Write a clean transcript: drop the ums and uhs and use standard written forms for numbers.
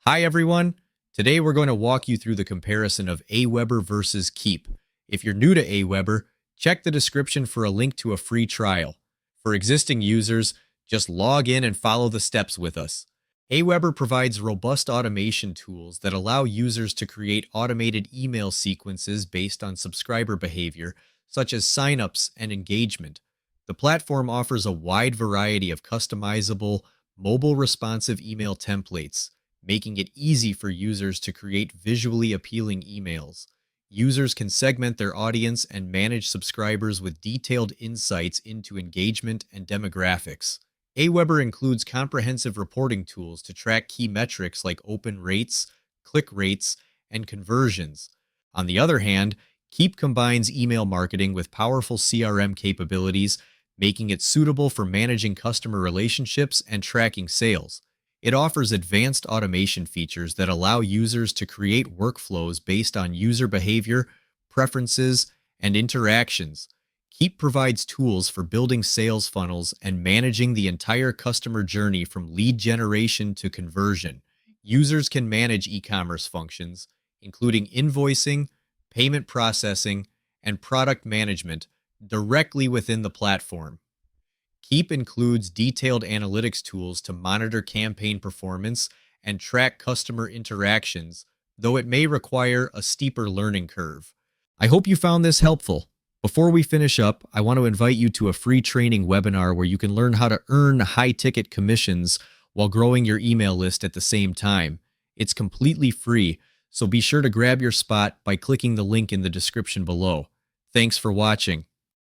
Hi everyone. Today we're going to walk you through the comparison of AWeber versus Keap. If you're new to AWeber, check the description for a link to a free trial. For existing users, just log in and follow the steps with us. AWeber provides robust automation tools that allow users to create automated email sequences based on subscriber behavior, such as signups and engagement. The platform offers a wide variety of customizable, mobile responsive email templates, making it easy for users to create visually appealing emails. Users can segment their audience and manage subscribers with detailed insights into engagement and demographics. AWeber includes comprehensive reporting tools to track key metrics like open rates, click rates, and conversions. On the other hand, Keap combines email marketing with powerful CRM capabilities, making it suitable for managing customer relationships and tracking sales. It offers advanced automation features that allow users to create workflows based on user behavior, preferences, and interactions. Keap provides tools for building sales funnels and managing the entire customer journey from lead generation to conversion. Users can manage e-commerce functions, including invoicing, payment processing, and product management, directly within the platform. Keap includes detailed analytics tools to monitor campaign performance and track customer interactions, though it may require a steeper learning curve. I hope you found this helpful. Before we finish up, I want to invite you to a free training webinar where you can learn how to earn high-ticket commissions while growing your email list at the same time. It's completely free, so be sure to grab your spot by clicking the link in the description below. Thanks for watching.